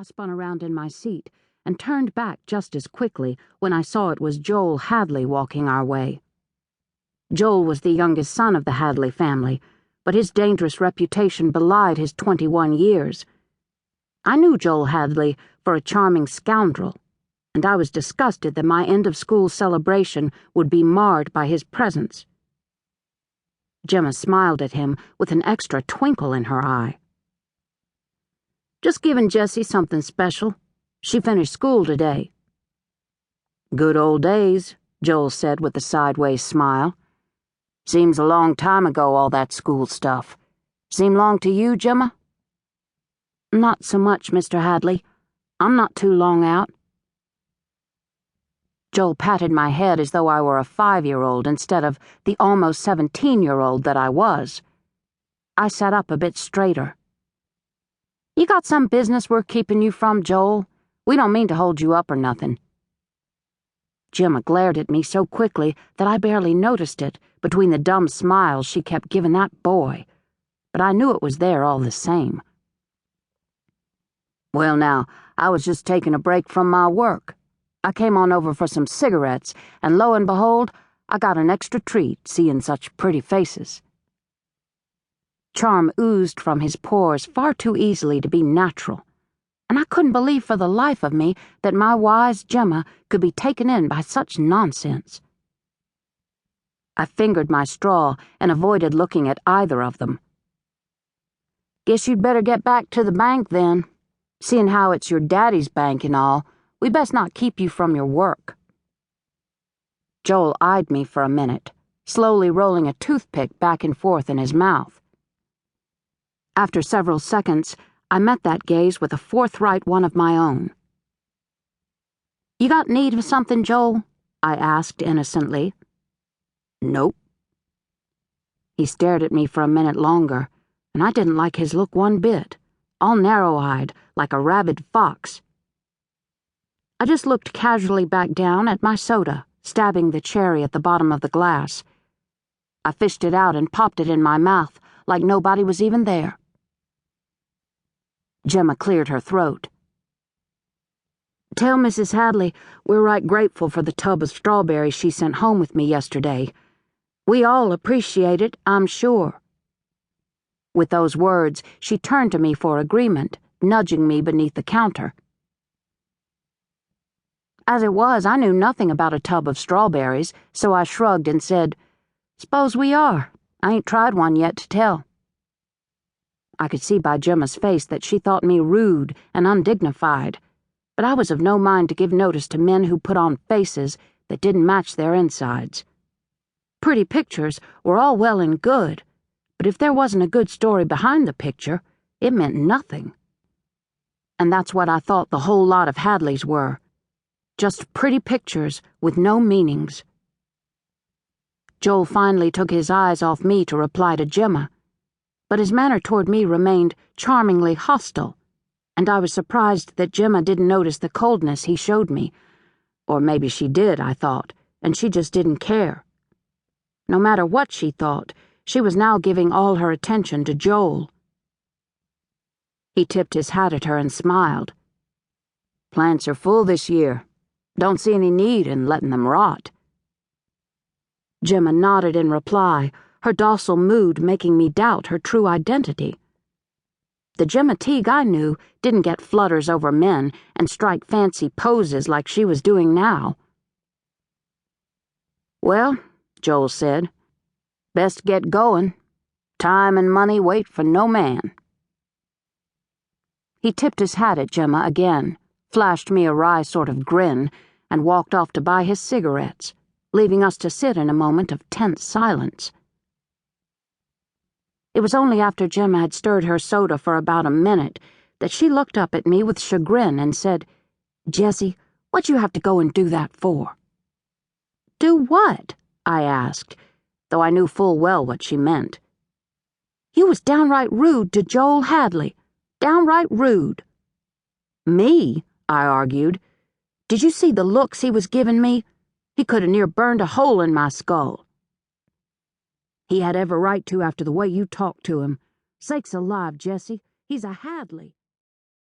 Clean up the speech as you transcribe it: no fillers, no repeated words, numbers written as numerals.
spun around in my seat and turned back just as quickly when I saw it was Joel Hadley walking our way. Joel was the youngest son of the Hadley family, but his dangerous reputation belied his 21 years. I knew Joel Hadley for a charming scoundrel, and I was disgusted that my end-of-school celebration would be marred by his presence. Gemma smiled at him with an extra twinkle in her eye. "Just giving Jessie something special. She finished school today." "Good old days," Joel said with a sideways smile. "Seems a long time ago, all that school stuff. Seem long to you, Gemma?" "Not so much, Mr. Hadley. I'm not too long out." Joel patted my head as though I were a 5-year-old instead of the almost 17-year-old that I was. I sat up a bit straighter. "You got some business we're keeping you from, Joel? We don't mean to hold you up or nothing." Gemma glared at me so quickly that I barely noticed it between the dumb smiles she kept giving that boy, but I knew it was there all the same. "Well now, I was just taking a break from my work. I came on over for some cigarettes, and lo and behold, I got an extra treat seeing such pretty faces." Charm oozed from his pores far too easily to be natural, and I couldn't believe for the life of me that my wise Gemma could be taken in by such nonsense. I fingered my straw and avoided looking at either of them. "Guess you'd better get back to the bank then. Seeing how it's your daddy's bank and all, we best not keep you from your work." Joel eyed me for a minute, slowly rolling a toothpick back and forth in his mouth. After several seconds, I met that gaze with a forthright one of my own. "You got need of something, Joel?" I asked innocently. "Nope." He stared at me for a minute longer, and I didn't like his look one bit, all narrow-eyed, like a rabid fox. I just looked casually back down at my soda, stabbing the cherry at the bottom of the glass. I fished it out and popped it in my mouth like nobody was even there. Gemma cleared her throat. "Tell Mrs. Hadley we're right grateful for the tub of strawberries she sent home with me yesterday. We all appreciate it, I'm sure." With those words, she turned to me for agreement, nudging me beneath the counter. As it was, I knew nothing about a tub of strawberries, so I shrugged and said, "S'pose we are. I ain't tried one yet to tell." I could see by Gemma's face that she thought me rude and undignified, but I was of no mind to give notice to men who put on faces that didn't match their insides. Pretty pictures were all well and good, but if there wasn't a good story behind the picture, it meant nothing. And that's what I thought the whole lot of Hadleys were. Just pretty pictures with no meanings. Joel finally took his eyes off me to reply to Gemma, but his manner toward me remained charmingly hostile, and I was surprised that Gemma didn't notice the coldness he showed me. Or maybe she did, I thought, and she just didn't care. No matter what she thought, she was now giving all her attention to Joel. He tipped his hat at her and smiled. "Plants are full this year. Don't see any need in letting them rot." Gemma nodded in reply, her docile mood making me doubt her true identity. The Gemma Teague I knew didn't get flutters over men and strike fancy poses like she was doing now. "Well," Joel said, "best get going. Time and money wait for no man." He tipped his hat at Gemma again, flashed me a wry sort of grin, and walked off to buy his cigarettes, leaving us to sit in a moment of tense silence. It was only after Gemma had stirred her soda for about a minute that she looked up at me with chagrin and said, "Jessie, what'd you have to go and do that for?" "Do what?" I asked, though I knew full well what she meant. "You was downright rude to Joel Hadley. Downright rude." "Me?" I argued. "Did you see the looks he was giving me? He could have near burned a hole in my skull." "He had every right to after the way you talked to him. Sakes alive, Jessie, he's a Hadley."